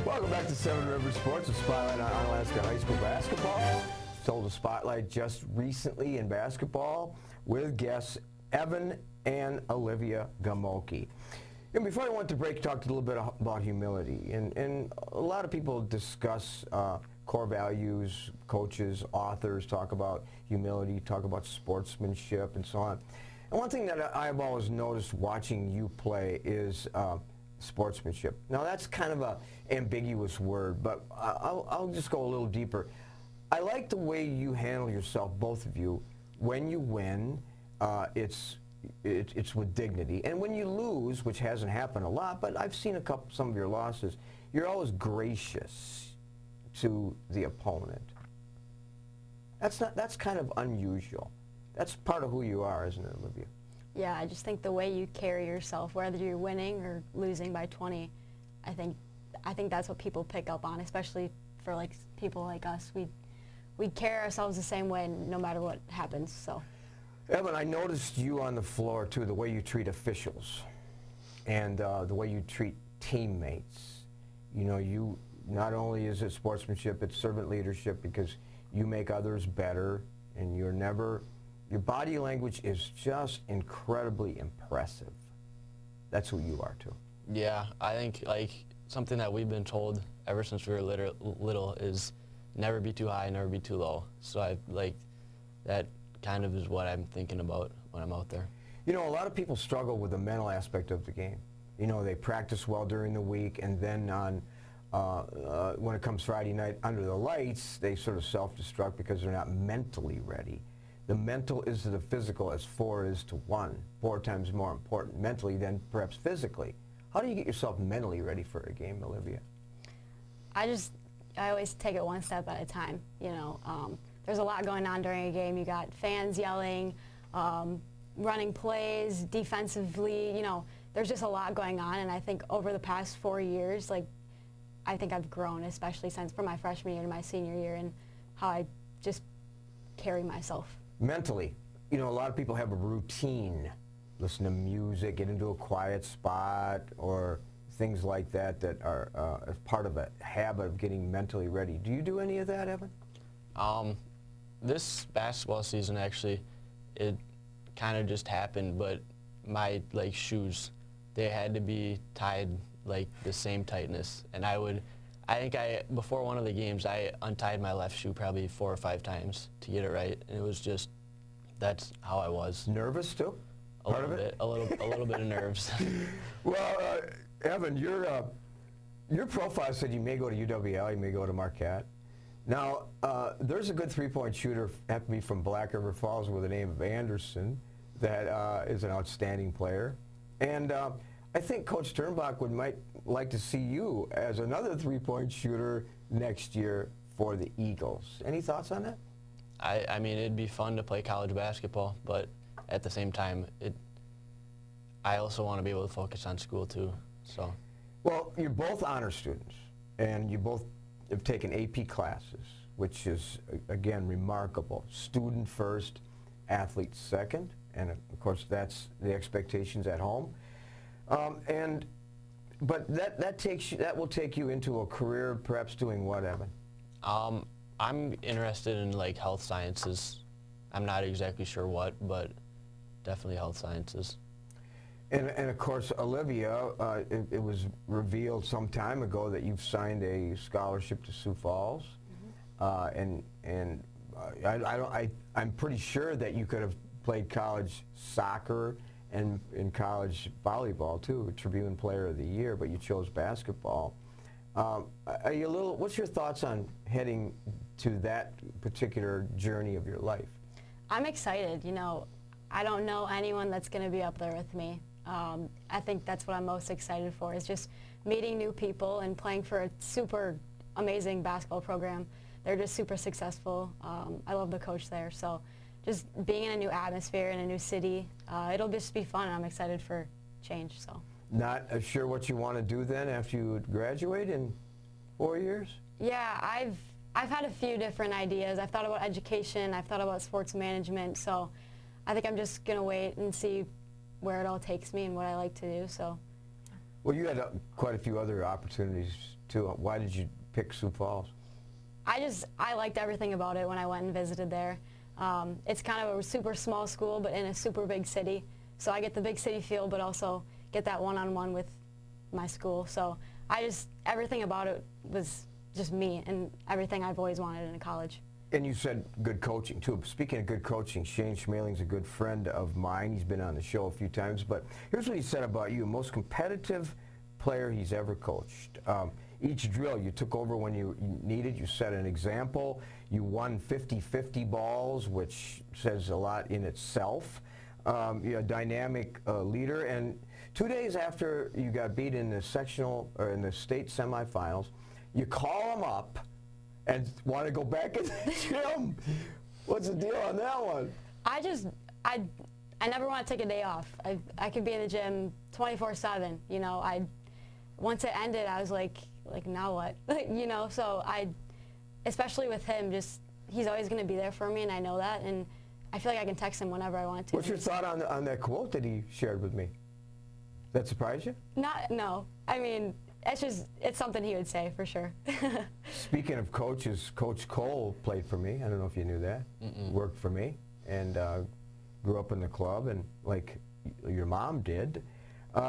Welcome back to Seven Rivers Sports, a spotlight on Onalaska High School basketball. Told a spotlight just recently in basketball with guests Evan and Olivia Gamoke. And before I went to break, talked a little bit about humility. And a lot of people discuss core values, coaches, authors talk about humility, talk about sportsmanship, and so on. And one thing that I've always noticed watching you play is sportsmanship. Now that's kind of an ambiguous word, but I'll just go a little deeper. I like the way you handle yourself, both of you. When you win, it's with dignity, and when you lose, which hasn't happened a lot, but I've seen some of your losses, you're always gracious to the opponent. That's kind of unusual. That's part of who you are, isn't it, Olivia? Yeah, I just think the way you carry yourself, whether you're winning or losing by 20, I think that's what people pick up on, especially for like people like us. We carry ourselves the same way no matter what happens. So, Evan, I noticed you on the floor too, the way you treat officials and the way you treat teammates. You know, you not only is it sportsmanship, it's servant leadership, because you make others better, and your body language is just incredibly impressive. That's who you are too. Yeah, I think like something that we've been told ever since we were little is never be too high, never be too low. So that kind of is what I'm thinking about when I'm out there. You know, a lot of people struggle with the mental aspect of the game. You know, they practice well during the week, and then when it comes Friday night under the lights, they sort of self-destruct because they're not mentally ready. The mental is to the physical as 4 is to 1, 4 times more important mentally than perhaps physically. How do you get yourself mentally ready for a game, Olivia? I always take it one step at a time. You know, there's a lot going on during a game. You got fans yelling, running plays, defensively. You know, there's just a lot going on. And I think over the past 4 years, I think I've grown, especially from my freshman year to my senior year, and how I just carry myself. Mentally, you know, a lot of people have a routine, listen to music, get into a quiet spot, or things like that are as part of a habit of getting mentally ready. Do you do any of that, Evan? This basketball season, actually, it kind of just happened, but my shoes, they had to be tied the same tightness, and before one of the games, I untied my left shoe probably 4 or 5 times to get it right, and it was just, that's how I was. Nervous too? A little bit of nerves. Well, Evan, your profile said you may go to UWL, you may go to Marquette. Now, there's a good three-point shooter, happened to be from Black River Falls with the name of Anderson, that is an outstanding player. And I think Coach Turnbach might like to see you as another three-point shooter next year for the Eagles. Any thoughts on that? I mean, it'd be fun to play college basketball, but at the same time, I also want to be able to focus on school too. So, well, you're both honor students, and you both have taken AP classes, which is, again, remarkable. Student first, athlete second, and of course that's the expectations at home. But that will take you into a career, perhaps doing what, Evan? I'm interested in health sciences. I'm not exactly sure what, but definitely health sciences. And of course, Olivia, it was revealed some time ago that you've signed a scholarship to Sioux Falls, and I'm pretty sure that you could have played college soccer and in college volleyball too, Tribune Player of the Year, but you chose basketball. What's your thoughts on heading to that particular journey of your life? I'm excited. You know, I don't know anyone that's going to be up there with me. I think that's what I'm most excited for, is just meeting new people and playing for a super amazing basketball program. They're just super successful. I love the coach there. So just being in a new atmosphere in a new city, it'll just be fun. I'm excited for change. So. Not sure what you want to do then after you graduate in 4 years? Yeah, I've had a few different ideas. I've thought about education. I've thought about sports management. So I think I'm just going to wait and see where it all takes me and what I like to do. So Well, you had quite a few other opportunities too. Why did you pick Sioux Falls? I liked everything about it when I went and visited there. It's kind of a super small school, but in a super big city. So I get the big city feel, but also get that one-on-one with my school. So everything about it was just me and everything I've always wanted in a college. And you said good coaching, too. Speaking of good coaching, Shane Schmaling's a good friend of mine. He's been on the show a few times. But here's what he said about you. Most competitive player he's ever coached. Each drill you took over when you needed. You set an example. You won 50-50 balls, which says a lot in itself. You're a dynamic leader. And 2 days after you got beat in the sectional or in the state semifinals, you call him up and want to go back in the gym. What's the deal on that one? I never want to take a day off. I could be in the gym 24/7. You know, once it ended, I was like now what? You know, so especially with him, he's always going to be there for me, and I know that, and I feel like I can text him whenever I want to. What's your thought on that quote that he shared with me? That surprised you? No. I mean, it's something he would say for sure. Speaking of coaches, Coach Cole played for me. I don't know if you knew that. Worked for me and grew up in the club, and like your mom did.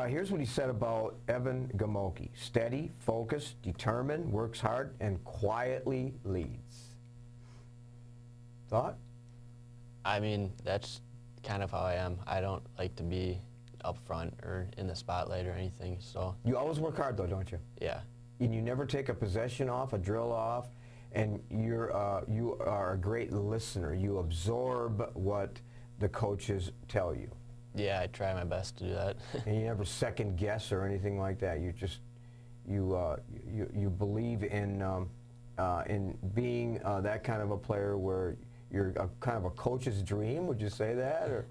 Here's what he said about Evan Gamoke. Steady, focused, determined, works hard, and quietly leads. Thought? I mean, that's kind of how I am. I don't like to be up front or in the spotlight or anything, so. You always work hard though, don't you? Yeah. And you never take a possession off, a drill off, and you are a great listener. You absorb what the coaches tell you. Yeah, I try my best to do that. And you never second guess or anything like that. You just you believe in being that kind of a player where you're kind of a coach's dream. Would you say that? Or?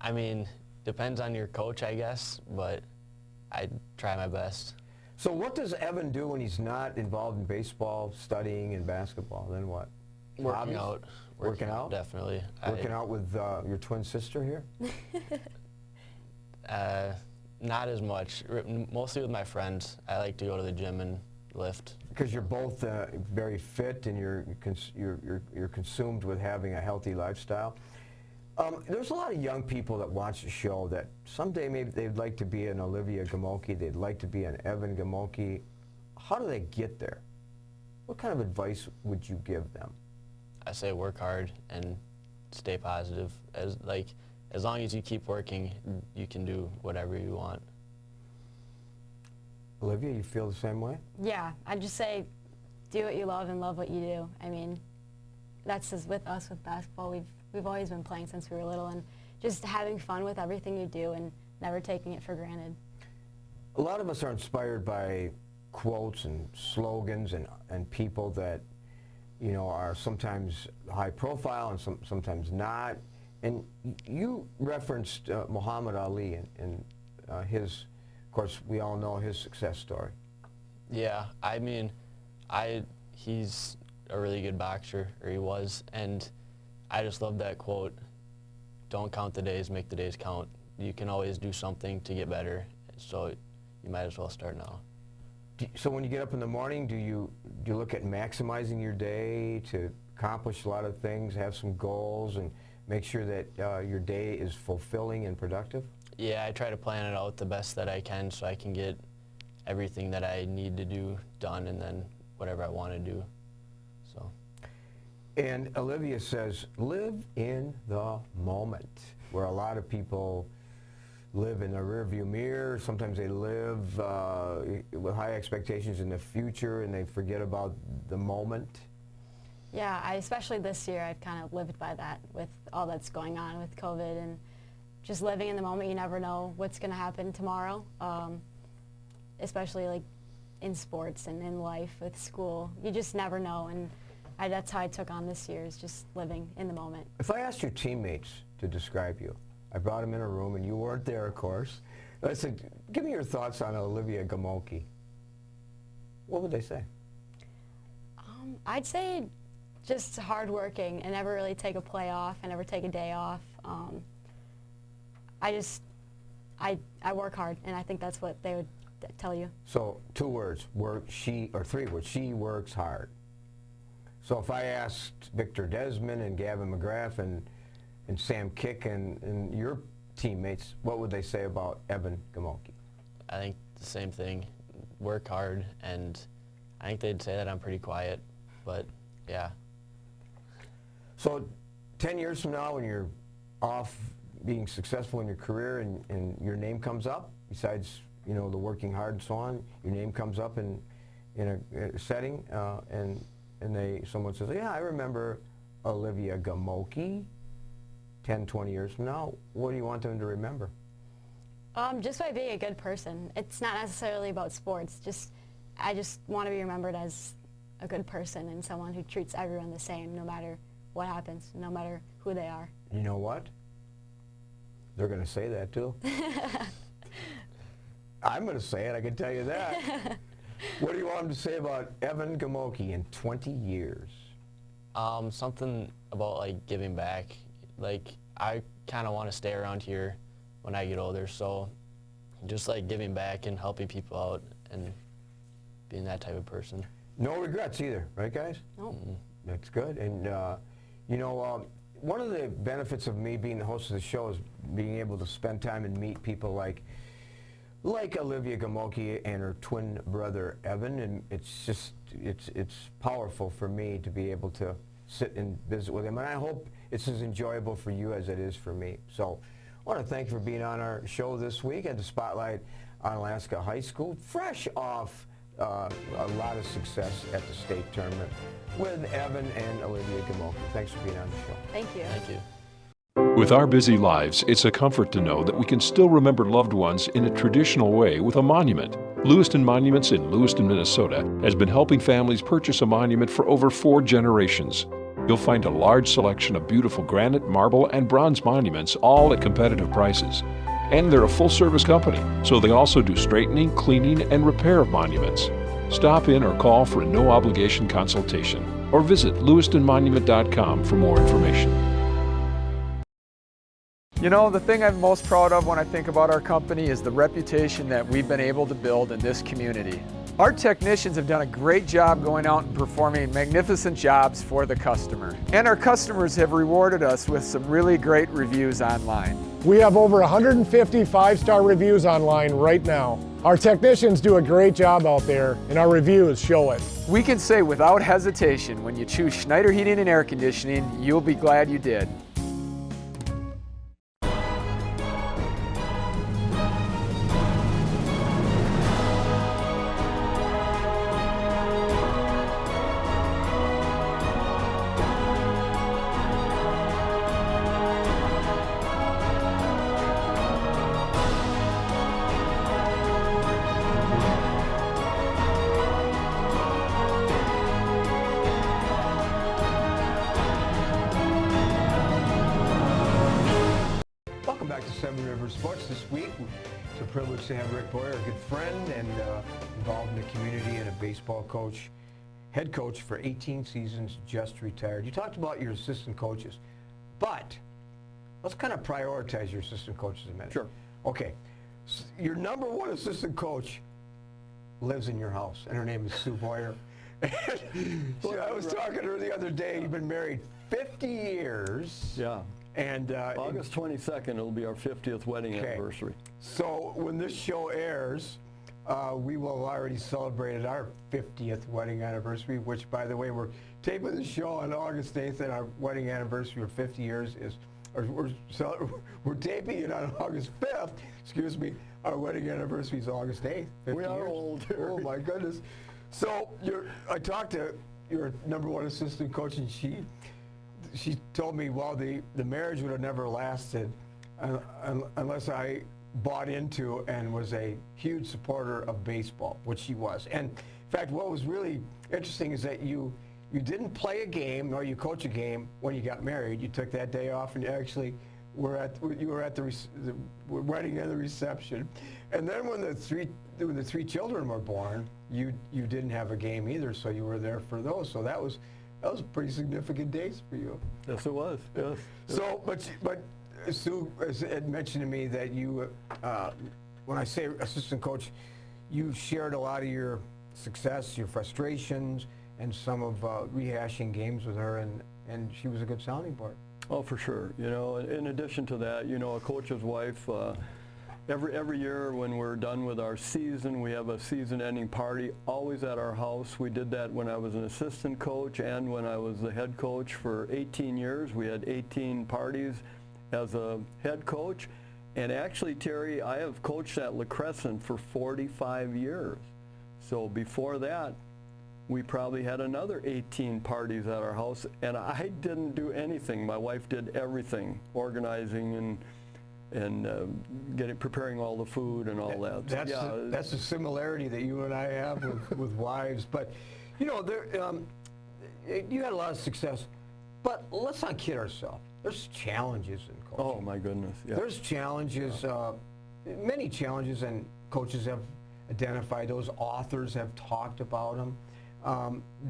I mean, depends on your coach, I guess, but I try my best. So what does Evan do when he's not involved in baseball, studying, and basketball? Then what? Working out. Working out? Definitely. Working out with your twin sister here? Not as much. Mostly with my friends. I like to go to the gym and lift. Because you're both very fit and you're consumed with having a healthy lifestyle. There's a lot of young people that watch the show that someday maybe they'd like to be an Olivia Gamoke, they'd like to be an Evan Gamoke. How do they get there? What kind of advice would you give them? I say work hard and stay positive. As long as you keep working, you can do whatever you want. Olivia, you feel the same way? Yeah, I just say do what you love and love what you do. I mean, that's just with us with basketball. We've always been playing since we were little, and just having fun with everything you do and never taking it for granted. A lot of us are inspired by quotes and slogans and people that, you know, are sometimes high profile and sometimes not. And you referenced Muhammad Ali and his, of course, we all know his success story. Yeah, I mean, he's a really good boxer, or he was, and I just love that quote, don't count the days, make the days count. You can always do something to get better, so you might as well start now. So when you get up in the morning, do you look at maximizing your day to accomplish a lot of things, have some goals, and make sure that your day is fulfilling and productive? Yeah, I try to plan it out the best that I can so I can get everything that I need to do done and then whatever I want to do. So. And Olivia says, live in the moment, where a lot of people live in the rearview mirror. Sometimes they live with high expectations in the future and they forget about the moment. Yeah, especially this year, I've kind of lived by that with all that's going on with COVID and just living in the moment. You never know what's going to happen tomorrow, especially like in sports and in life with school. You just never know, and that's how I took on this year, is just living in the moment. If I asked your teammates to describe you, I brought them in a room, and you weren't there, of course. I said, give me your thoughts on Olivia Gamoke. What would they say? I'd say just hardworking and never really take a play off and never take a day off. I work hard, and I think that's what they would tell you. So 2 words, or 3 words, she works hard. So if I asked Victor Desmond and Gavin McGrath and Sam Kick and your teammates, what would they say about Evan Gamoke? I think the same thing. Work hard, and I think they'd say that I'm pretty quiet, but yeah. So 10 years from now, when you're off being successful in your career and your name comes up, besides the working hard and so on, your name comes up in a setting, and someone says, yeah, I remember Olivia Gamoke. 10, 20 years from now, what do you want them to remember? Just by being a good person. It's not necessarily about sports. I just want to be remembered as a good person and someone who treats everyone the same, no matter what happens, no matter who they are. You know what? They're going to say that too. I'm going to say it, I can tell you that. What do you want them to say about Evan Gamoke in 20 years? Something about like giving back. Like, I kind of want to stay around here when I get older, so just like giving back and helping people out and being that type of person. No regrets either, right guys? No. Mm-hmm. That's good. And one of the benefits of me being the host of the show is being able to spend time and meet people like Olivia Gamoke and her twin brother Evan, and it's powerful for me to be able to sit and visit with him, and I hope it's as enjoyable for you as it is for me. So I want to thank you for being on our show this week and to spotlight Onalaska High School, fresh off a lot of success at the state tournament with Evan and Olivia Gamoke. Thanks for being on the show. Thank you. Thank you. With our busy lives, it's a comfort to know that we can still remember loved ones in a traditional way with a monument. Lewiston Monuments in Lewiston, Minnesota has been helping families purchase a monument for over 4 generations. You'll find a large selection of beautiful granite, marble, and bronze monuments, all at competitive prices. And they're a full-service company, so they also do straightening, cleaning, and repair of monuments. Stop in or call for a no-obligation consultation, or visit lewistonmonument.com for more information. You know, the thing I'm most proud of when I think about our company is the reputation that we've been able to build in this community. Our technicians have done a great job going out and performing magnificent jobs for the customer. And our customers have rewarded us with some really great reviews online. We have over 150 5-star reviews online right now. Our technicians do a great job out there, and our reviews show it. We can say without hesitation, when you choose Schneider Heating and Air Conditioning, you'll be glad you did. Sports this week. It's a privilege to have Rick Boyer, a good friend and involved in the community, and a baseball coach, head coach for 18 seasons, just retired. You talked about your assistant coaches, but let's kind of prioritize your assistant coaches a minute. Sure. Okay. So your number 1 assistant coach lives in your house, and her name is Sue Boyer. I was talking to her the other day. You've been married 50 years. Yeah. And August 22nd, it'll be our 50th wedding anniversary. So when this show airs, we will have already celebrated our 50th wedding anniversary, which, by the way, we're taping the show on August 8th, and our wedding anniversary of 50 years is, we're taping it on August 5th. Excuse me. Our wedding anniversary is August 8th. 50 We are years. old. Oh, my goodness. So I talked to your number 1 assistant coach, and she told me, well, the marriage would have never lasted unless I bought into and was a huge supporter of baseball, which she was. And in fact, what was really interesting is that you didn't play a game nor you coach a game when you got married. You took that day off and you actually were at the wedding and the reception. And then when the three children were born, you didn't have a game either, so you were there for those. So that was pretty significant days for you. Yes, it was. Yes. So, but Sue had mentioned to me that you, when I say assistant coach, you shared a lot of your success, your frustrations, and some of rehashing games with her, and she was a good sounding board. Oh, for sure. You know, in addition to that, you know, a coach's wife, every year when we're done with our season, we have a season-ending party, always at our house. We did that when I was an assistant coach and when I was the head coach for 18 years. We had 18 parties as a head coach. And actually, Terry, I have coached at La Crescent for 45 years. So before that, we probably had another 18 parties at our house, and I didn't do anything. My wife did everything, organizing and preparing all the food and all that. That's the similarity that you and I have with wives. But you know, you had a lot of success. But let's not kid ourselves. There's challenges in coaching. Oh my goodness! Yeah. There's challenges, many challenges, and coaches have identified those. Authors have talked about them.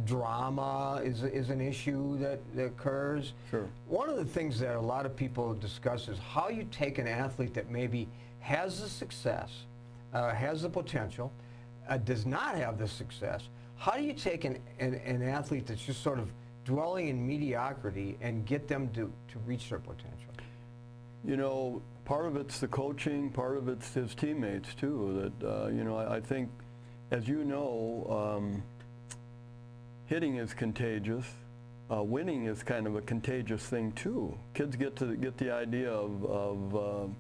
Drama is an issue that occurs. Sure. One of the things that a lot of people discuss is how you take an athlete that maybe has the success, has the potential, does not have the success. How do you take an athlete that's just sort of dwelling in mediocrity and get them to reach their potential? You know, part of it's the coaching, part of it's his teammates too. That you know, I think, as you know, hitting is contagious. Winning is kind of a contagious thing too. Kids get the idea of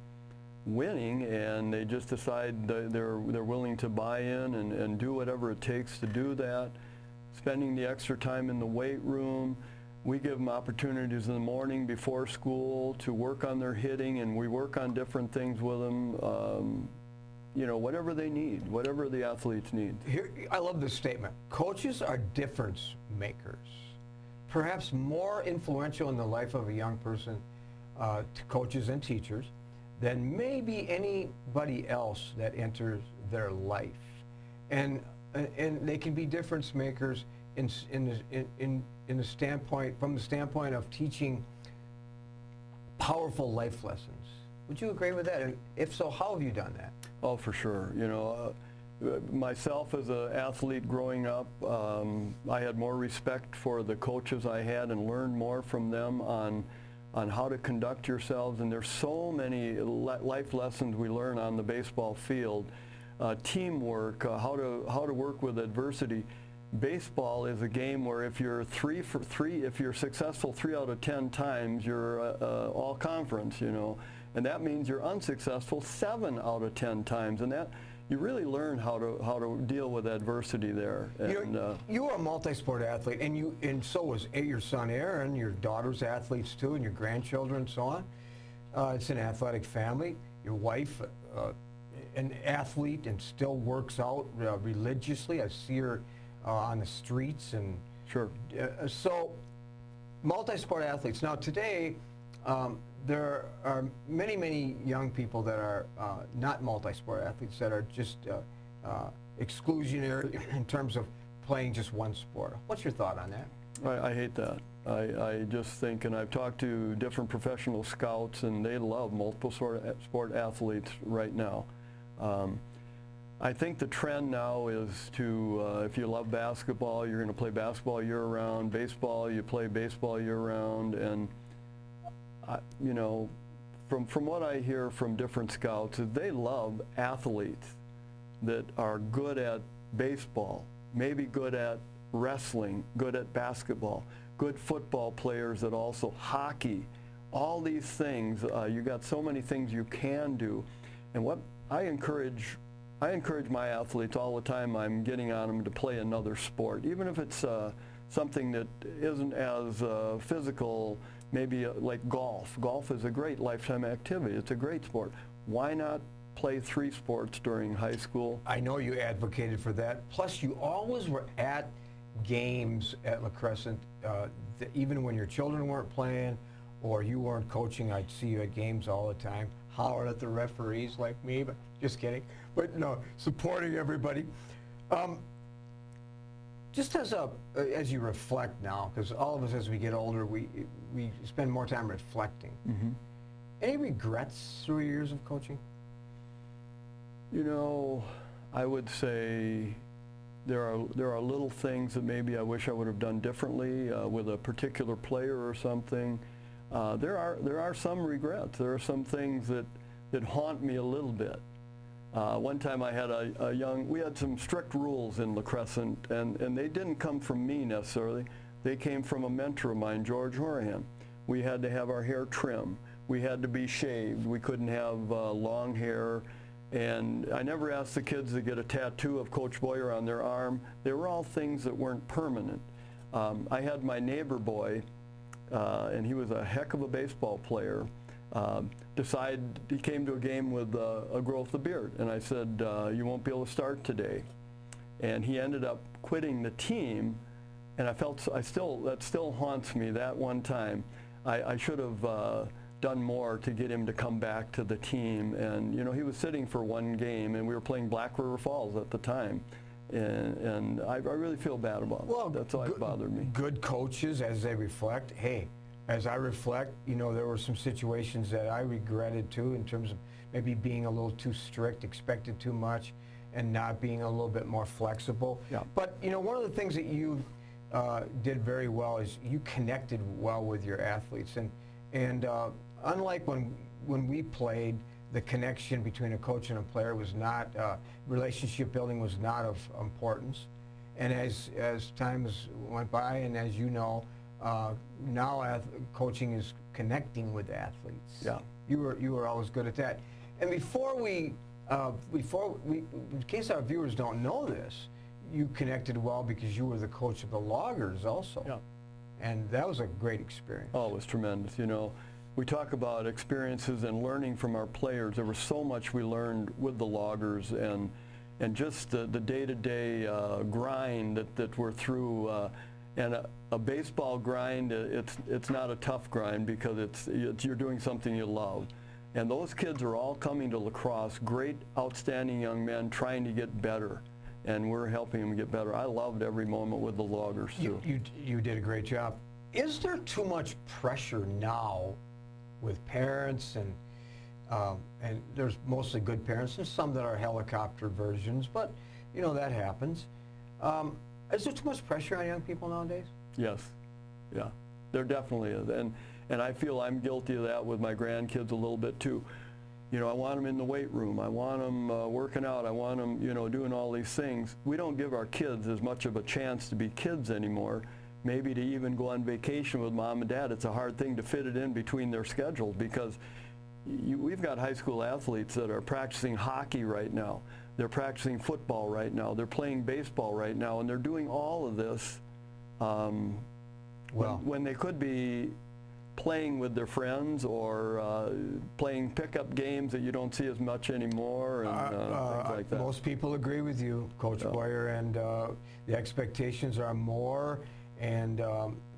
winning, and they just decide they're willing to buy in and do whatever it takes to do that. Spending the extra time in the weight room. We give them opportunities in the morning before school to work on their hitting, and we work on different things with them. You know, whatever they need, whatever the athletes need. Here, I love this statement. Coaches are difference makers. Perhaps more influential in the life of a young person, to coaches and teachers, than maybe anybody else that enters their life. And they can be difference makers in the standpoint, from the standpoint of teaching powerful life lessons. Would you agree with that? And if so, how have you done that? Oh, for sure. You know, myself as an athlete growing up, I had more respect for the coaches I had and learned more from them on how to conduct yourselves. And there's so many life lessons we learn on the baseball field. Teamwork, how to work with adversity. Baseball is a game where if you're if you're successful 3 out of 10 times, you're all conference, you know. And that means you're unsuccessful 7 out of 10 times, and that you really learn how to deal with adversity there. And, you are a multi-sport athlete, and so was your son Aaron. Your daughter's athletes too, and your grandchildren, and so on. It's an athletic family. Your wife, an athlete, and still works out religiously. I see her on the streets, and sure. So, multi-sport athletes. Now today. There are many young people that are not multi-sport athletes that are just exclusionary in terms of playing just one sport. What's your thought on that? I hate that. I just think, and I've talked to different professional scouts, and they love multiple sport athletes right now. I think the trend now is to, if you love basketball, you're going to play basketball year-round. Baseball, you play baseball year-round, and you know, from what I hear from different scouts, is they love athletes that are good at baseball, maybe good at wrestling, good at basketball, good football players that also hockey, all these things. You got so many things you can do, and what I encourage my athletes all the time. I'm getting on them to play another sport, even if it's something that isn't as physical. Maybe like golf. Golf is a great lifetime activity. It's a great sport. Why not play 3 sports during high school? I know you advocated for that. Plus, you always were at games at La Crescent, even when your children weren't playing or you weren't coaching. I'd see you at games all the time, hollering at the referees like me, but just kidding. But no, supporting everybody. Just as you reflect now, because all of us as we get older, we spend more time reflecting. Mm-hmm. Any regrets through your years of coaching? You know, I would say there are little things that maybe I wish I would have done differently with a particular player or something. There are some regrets. There are some things that haunt me a little bit. One time I had we had some strict rules in La Crescent, and they didn't come from me necessarily. They came from a mentor of mine, George Horahan. We had to have our hair trim. We had to be shaved. We couldn't have long hair. And I never asked the kids to get a tattoo of Coach Boyer on their arm. They were all things that weren't permanent. I had my neighbor boy, and he was a heck of a baseball player, he came to a game with a growth of beard. And I said, you won't be able to start today. And he ended up quitting the team. And that still haunts me, that one time. I should have done more to get him to come back to the team. And you know, he was sitting for one game, and we were playing Black River Falls at the time. And I really feel bad about it. That's always bothered me. Good coaches, as they reflect, hey, as I reflect, you know, there were some situations that I regretted too, in terms of maybe being a little too strict, expected too much, and not being a little bit more flexible. Yeah. But you know, one of the things that you did very well is you connected well with your athletes, and unlike when we played, the connection between a coach and a player was not, relationship building was not of importance. And as times went by, and as you know, now coaching is connecting with athletes. Yeah. You were always good at that. And in case our viewers don't know this, you connected well because you were the coach of the Loggers also. Yeah. And that was a great experience. Oh, it was tremendous. You know, we talk about experiences and learning from our players. There was so much we learned with the Loggers, and just the day-to-day grind that we're through. And a baseball grind, it's not a tough grind because you're doing something you love. And those kids are all coming to lacrosse, great, outstanding young men trying to get better. And we're helping them get better. I loved every moment with the Loggers, too. You did a great job. Is there too much pressure now with parents, and there's mostly good parents and some that are helicopter versions, but you know, that happens. Is there too much pressure on young people nowadays? Yes, yeah, there definitely is. And I feel I'm guilty of that with my grandkids a little bit too. You know, I want them in the weight room. I want them working out. I want them, you know, doing all these things. We don't give our kids as much of a chance to be kids anymore. Maybe to even go on vacation with mom and dad. It's a hard thing to fit it in between their schedules because we've got high school athletes that are practicing hockey right now. They're practicing football right now. They're playing baseball right now, and they're doing all of this when they could be playing with their friends or playing pickup games that you don't see as much anymore, and things like that. Most people agree with you, Coach Boyer, and the expectations are more, and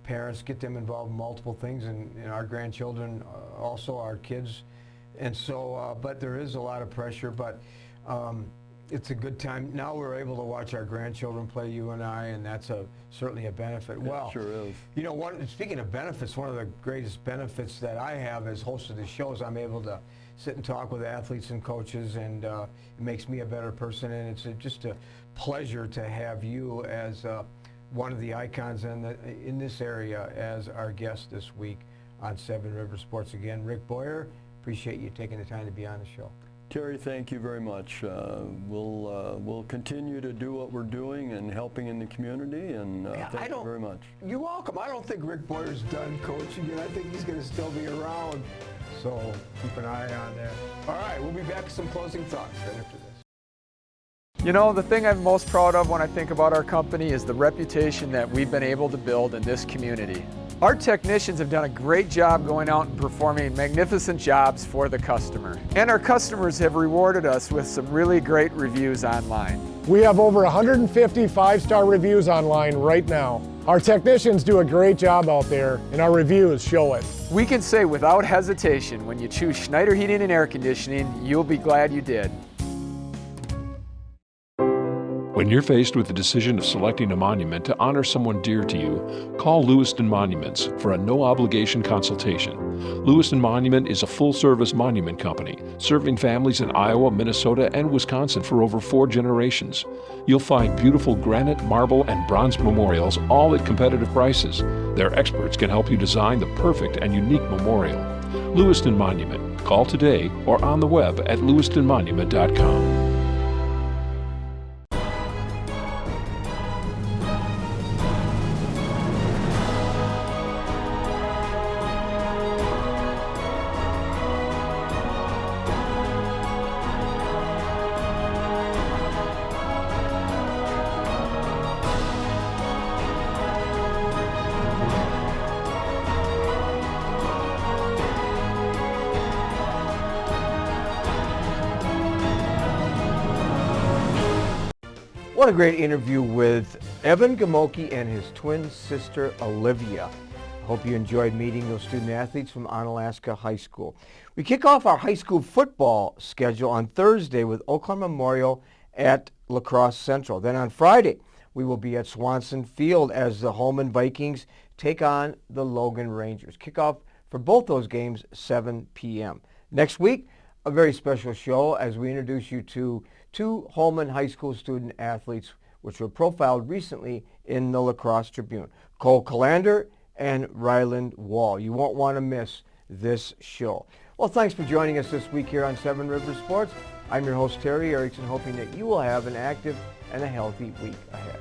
parents get them involved in multiple things, and our grandchildren, also our kids, and so, but there is a lot of pressure, but it's a good time. Now we're able to watch our grandchildren play, you and I, and that's certainly a benefit. It sure is. You know, speaking of benefits, one of the greatest benefits that I have as host of the show is I'm able to sit and talk with athletes and coaches, and it makes me a better person, and it's just a pleasure to have you as one of the icons in this area as our guest this week on Seven Rivers Sports. Again, Rick Boyer, appreciate you taking the time to be on the show. Terry, thank you very much. We'll continue to do what we're doing and helping in the community, and thank you very much. You're welcome. I don't think Rick Boyer's done coaching, and I think he's going to still be around. So keep an eye on that. All right, we'll be back with some closing thoughts right after this. You know, the thing I'm most proud of when I think about our company is the reputation that we've been able to build in this community. Our technicians have done a great job going out and performing magnificent jobs for the customer. And our customers have rewarded us with some really great reviews online. We have over 150 five-star reviews online right now. Our technicians do a great job out there, and our reviews show it. We can say without hesitation, when you choose Schneider Heating and Air Conditioning, you'll be glad you did. When you're faced with the decision of selecting a monument to honor someone dear to you, call Lewiston Monuments for a no-obligation consultation. Lewiston Monument is a full-service monument company, serving families in Iowa, Minnesota, and Wisconsin for over 4 generations. You'll find beautiful granite, marble, and bronze memorials, all at competitive prices. Their experts can help you design the perfect and unique memorial. Lewiston Monument. Call today or on the web at lewistonmonument.com. What a great interview with Evan Gamoke and his twin sister Olivia. I hope you enjoyed meeting those student athletes from Onalaska High School. We kick off our high school football schedule on Thursday with Oakland Memorial at La Crosse Central. Then on Friday, we will be at Swanson Field as the Holman Vikings take on the Logan Rangers. Kickoff for both those games, 7 p.m. Next week, a very special show as we introduce you to 2 Holman High School student athletes which were profiled recently in the La Crosse Tribune, Cole Callander and Ryland Wall. You won't want to miss this show. Well, thanks for joining us this week here on Seven Rivers Sports. I'm your host, Terry Erickson, hoping that you will have an active and a healthy week ahead.